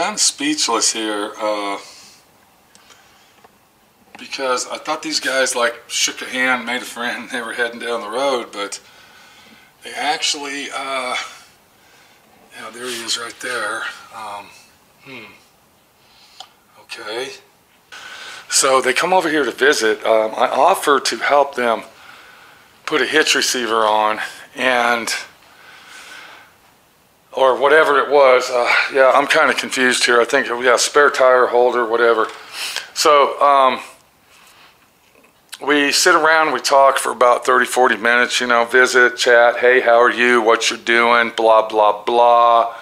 kind of speechless here because I thought these guys like shook a hand, made a friend, and they were heading down the road, but they actually, yeah, there he is right there. Okay. So they come over here to visit. I offered to help them put a hitch receiver on, and or whatever it was. Yeah, I'm kind of confused here. I think, yeah, spare tire holder, whatever. So we sit around, we talk for about 30-40 minutes, you know, visit, chat, hey, how are you, what you're doing, blah, blah, blah.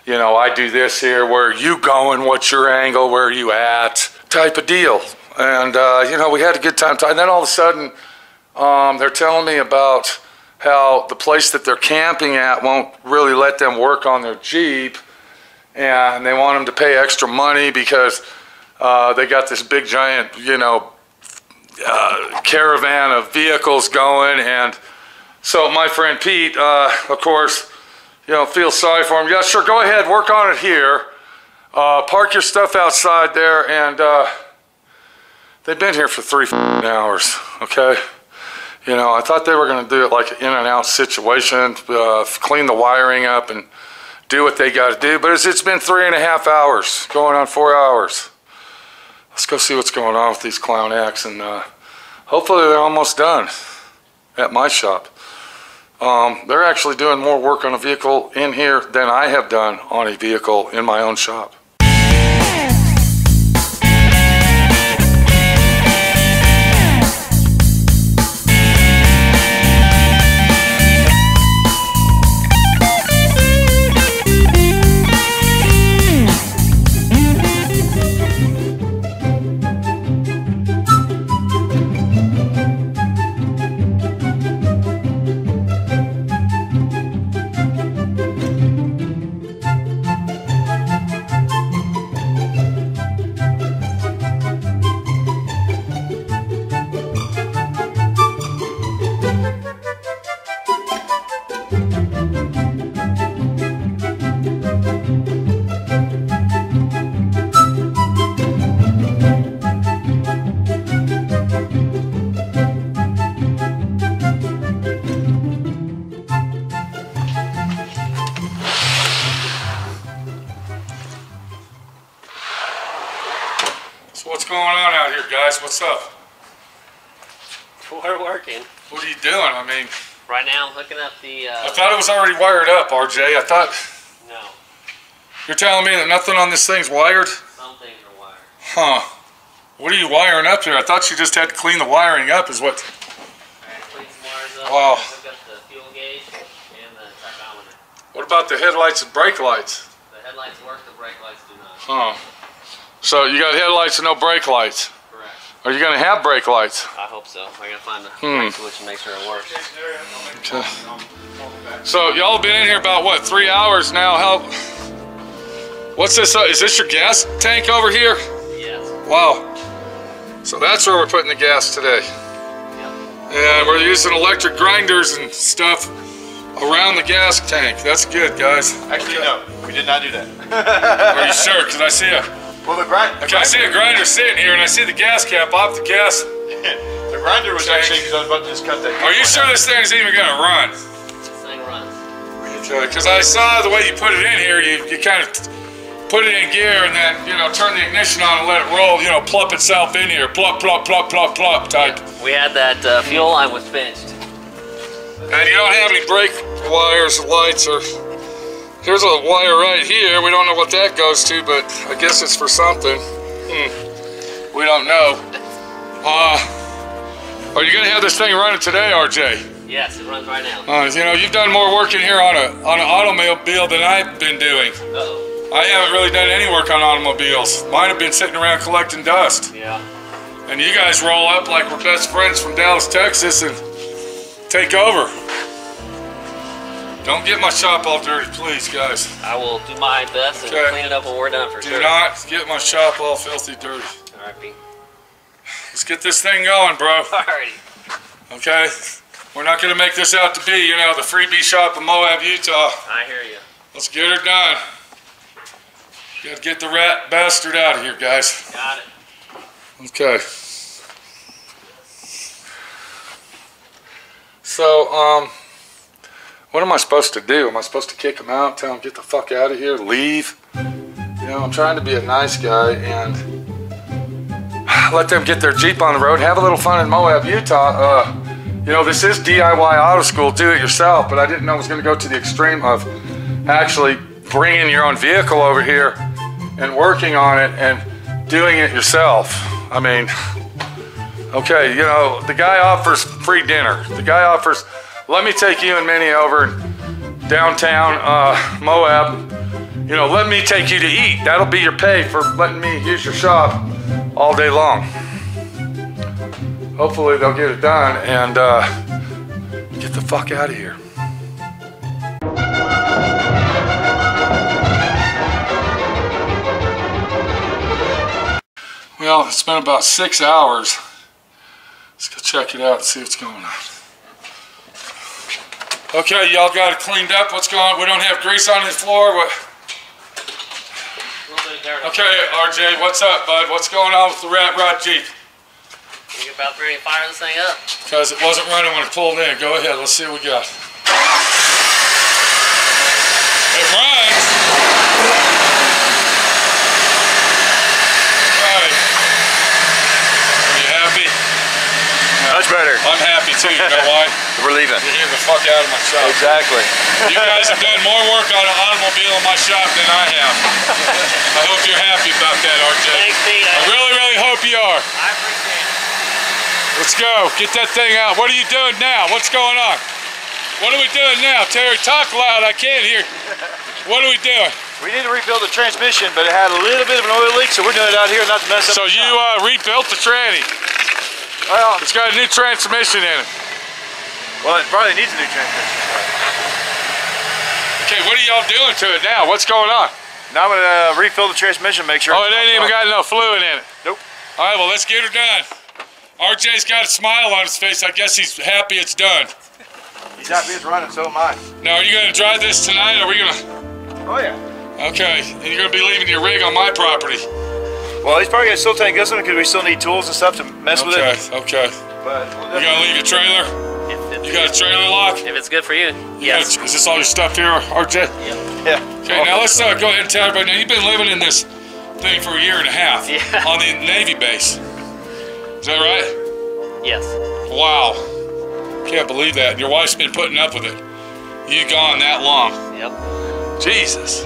You know, I do this here, where are you going, what's your angle, where are you at, type of deal. And, you know, we had a good time. And then all of a sudden, they're telling me about how the place that they're camping at won't really let them work on their Jeep, and they want them to pay extra money because they got this big giant, you know, caravan of vehicles going. And so my friend Pete, of course, you know, feels sorry for him. Yeah, sure, go ahead, work on it here. Park your stuff outside there. And they've been here for 3 hours, okay? You know, I thought they were going to do it like an in and out situation, clean the wiring up and do what they got to do. But it's been 3.5 hours, going on 4 hours. Let's go see what's going on with these Clown X, and hopefully they're almost done at my shop. They're actually doing more work on a vehicle in here than I have done on a vehicle in my own shop. What's going on out here, guys? What's up? We're working. What are you doing? I mean, right now I'm hooking up the... I thought it was already wired up, RJ. I thought... No. You're telling me that nothing on this thing's wired? Some things are wired. Huh. What are you wiring up here? I thought you just had to clean the wiring up is what... Alright, clean some wires up. Wow. Hook up the fuel gauge and the tachometer. What about the headlights and brake lights? The headlights work, the brake lights do not. Huh. So you got headlights and no brake lights? Correct. Are you going to have brake lights? I hope so. I gotta find the brake switch and make sure it works. Okay. So y'all been in here about what, 3 hours now? How? What's this? Is this your gas tank over here? Yes. Wow. So that's where we're putting the gas today. Yep. And we're using electric grinders and stuff around the gas tank. That's good, guys. Actually, no, we did not do that. Are you sure? Because I see a... Well, the grinder. Okay, I see a grinder sitting here, and I see the gas cap off the gas. The grinder was actually because I was about to just cut that. Are you sure this thing's even going to run? This thing runs. Okay, because I saw the way you put it in here, you kind of put it in gear and then, you know, turn the ignition on and let it roll, you know, plop itself in here, plop, plop, plop, plop, plop type. We had that fuel line was finished. And you don't have any brake wires or lights or... Here's a wire right here. We don't know what that goes to, but I guess it's for something. We don't know. Are you going to have this thing running today, RJ? Yes, it runs right now. You know, you've done more work in here on an automobile than I've been doing. Uh-oh. I haven't really done any work on automobiles. Mine have been sitting around collecting dust. Yeah. And you guys roll up like we're best friends from Dallas, Texas, and take over. Don't get my shop all dirty, please, guys. I will do my best and clean it up when we're done for sure. Do not get my shop all filthy dirty. All right, Pete. Let's get this thing going, bro. Alrighty. Okay? We're not going to make this out to be, you know, the freebie shop in Moab, Utah. I hear you. Let's get her done. Gotta get the rat bastard out of here, guys. Got it. Okay. So, what am I supposed to do? Am I supposed to kick him out, tell him get the fuck out of here, leave? You know, I'm trying to be a nice guy and let them get their Jeep on the road, have a little fun in Moab, Utah. You know, this is DIY auto school, do it yourself, but I didn't know it was gonna go to the extreme of actually bringing your own vehicle over here and working on it and doing it yourself. I mean, okay, you know, the guy offers free dinner. The guy offers, let me take you and Minnie over downtown Moab. You know, let me take you to eat. That'll be your pay for letting me use your shop all day long. Hopefully they'll get it done and get the fuck out of here. Well, it's been about 6 hours. Let's go check it out and see what's going on. Okay, y'all got it cleaned up. What's going on? We don't have grease on the floor. What? Okay, RJ, what's up, bud? What's going on with the Rat Rod Jeep? You about ready to fire this thing up? Because it wasn't running when it pulled in. Go ahead, let's see what we got. It runs. Right. Are you happy? Much better. I'm happy too, you know why? We're leaving. You're getting the fuck out of my shop. Exactly. You guys have done more work on an automobile in my shop than I have. I hope you're happy about that, RJ. Thanks, Pete. I really, really hope you are. I appreciate it. Let's go. Get that thing out. What are you doing now? What's going on? What are we doing now? Terry, talk loud. I can't hear. What are we doing? We need to rebuild the transmission, but it had a little bit of an oil leak, so we're doing it out here not to mess up. So you rebuilt the tranny. Well, It's got a new transmission in it. it probably needs a new transmission. Okay, what are y'all doing to it now? What's going on? Now I'm gonna refill the transmission, make sure. Oh, it ain't even got no fluid in it. Nope. All right, well, let's get her done. RJ's got a smile on his face. I guess he's happy it's done. He's happy it's running, so am I. Now, are you going to drive this tonight? Or are we going to... Oh yeah. Okay, and you're going to be leaving your rig on my property. Well, he's probably gonna still take this one because we still need tools and stuff to mess with it. Okay. But You going to leave your trailer? You got a trailer lock? If it's good for you, yes. Is this all your stuff here, RJ? Yeah. Okay, now let's go ahead and tell everybody. Now, you've been living in this thing for 1.5 years Yeah. on the Navy base. Is that right? Yes. Wow. Can't believe that. Your wife's been putting up with it. You gone that long. Yep. Jesus.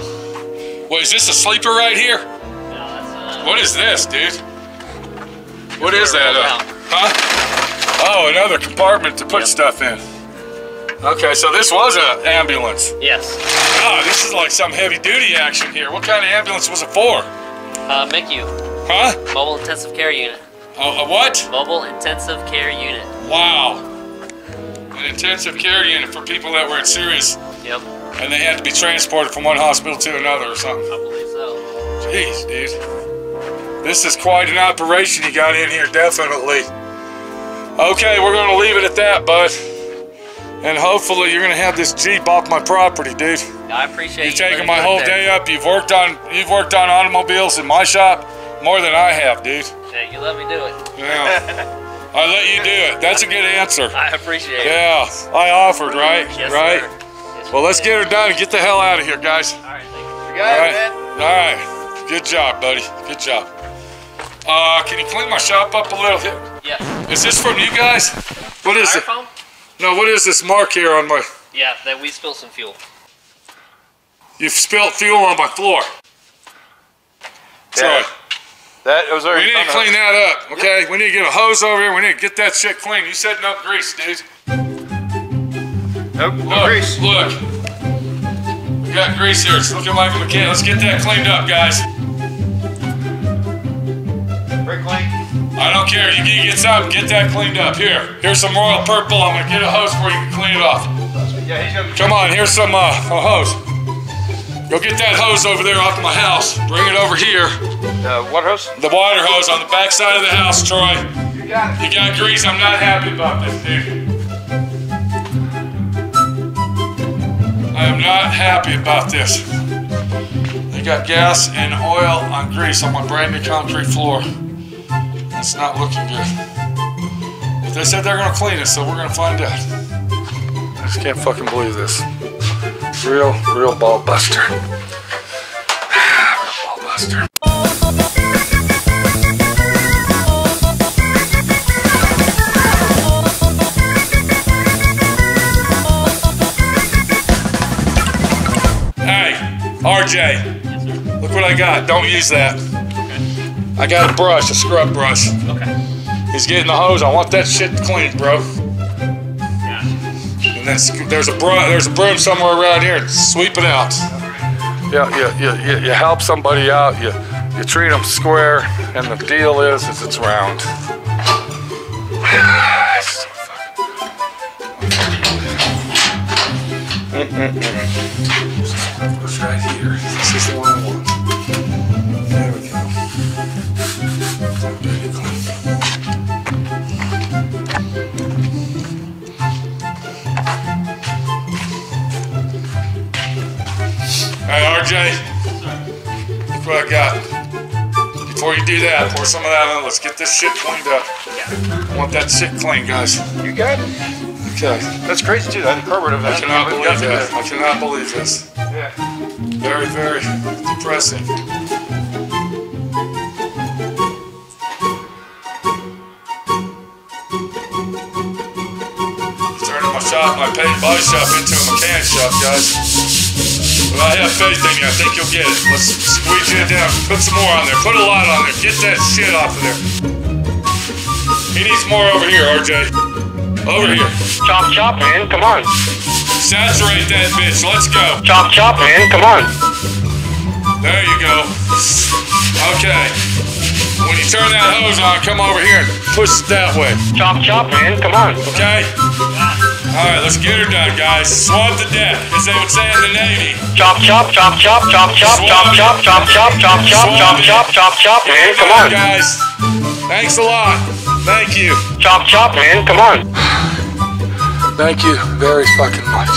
What, is this a sleeper right here? No, that's What is this, dude? What is Roll that? out. Huh? Oh, another compartment to put stuff in. Okay, so this was an ambulance. Yes. Ah, this is like some heavy duty action here. What kind of ambulance was it for? MICU, Huh? Mobile Intensive Care Unit. Oh, a what? Mobile Intensive Care Unit. Wow. An intensive care unit for people that were in serious Yep. and they had to be transported from one hospital to another or something. I believe so. Jeez, dude. This is quite an operation you got in here, definitely. Okay, we're gonna leave it at that, bud. And hopefully you're gonna have this Jeep off my property, dude. I appreciate You've you taken letting my me whole put there. day up. You've worked on automobiles in my shop more than I have, dude. Hey, you let me do it. Yeah. I let you do it. That's a good answer. I appreciate it. Yeah, I offered, right? Yes, right? sir. Yes, Well, let's sir. get her done and get the hell out of here, guys. All right, thank you. You All got right. it, man. All right. Good job, buddy. Good job. Can you clean my shop up a little? Yes. Is this from you guys? What is it? Styrofoam? No, what is this mark here on my... Yeah, that we spilled some fuel. You've spilled fuel on my floor. Sorry. That was We already. need to clean that up, okay? We need to get a hose over here. We need to get that shit clean. You said no grease, dude. Nope. No Look, grease. look. We got grease here. It's looking like a mechanic. Let's get that cleaned up, guys. Very clean. I don't care. You can get something. Get that cleaned up. Here's some royal purple. I'm gonna get a hose for you to clean it off. Yeah, he's gonna. Come on, here's some a hose. Go get that hose over there off my house. Bring it over here. Water hose. The water hose on the back side of the house, Troy. You got it. You got grease. I'm not happy about this, dude. I am not happy about this. They got gas and oil on grease on my brand new concrete floor. It's not looking good. But they said they're gonna clean it, so we're gonna find out. I just can't fucking believe this. Real ball buster. Real ball buster. Hey, RJ, look what I got. Don't use that. I got a brush, a scrub brush. Okay. He's getting the hose. I want that shit cleaned, bro. Yeah. And then there's a broom somewhere around here. Sweep it out. You help somebody out. You treat them square, and the deal is it's round. It's right here. This is the one I want. There we go. Very clean. Hey, RJ. Look what I got. Before you do that, pour some of that on. Let's get this shit cleaned up. I want that shit clean, guys. You got it. Okay. That's crazy too. That carburetor. I cannot believe that. I cannot believe this. Yeah. Very depressing. Turning my paint and body shop into a mechanic shop, guys. But I have faith in you. I think you'll get it. Let's squeeze it down. Put some more on there. Put a lot on there. Get that shit off of there. He needs more over here, RJ. Over here. Chop, man, come on. Saturate that bitch. Let's go. Chop, man, come on. There you go. Okay. When you turn that hose on, come over here and push it that way. Chop, man, come on. Okay? Alright, let's get her done, guys. Swab the deck, as they would say in the Navy. Chop, man, come on. Guys. Thanks a lot. Thank you. Chop, man, come on. Thank you very fucking much.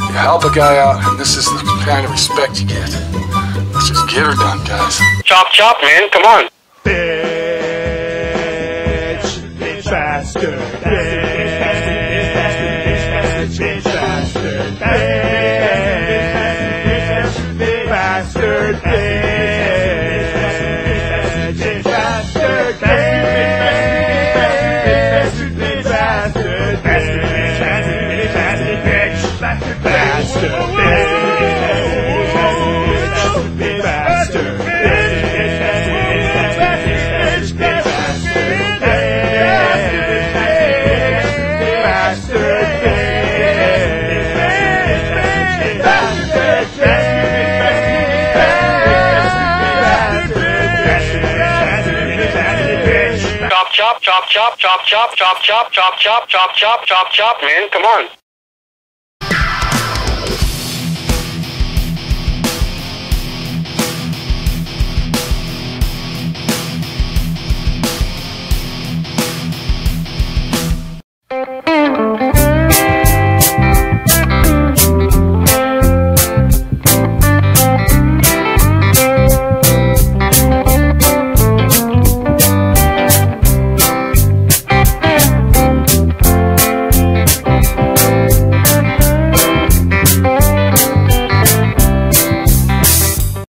You help a guy out, and this is the kind of respect you get. Let's just get her done, guys. Chop, man, come on. Bitch bastard, bitch bastard, bitch bastard, Chop, man, come on.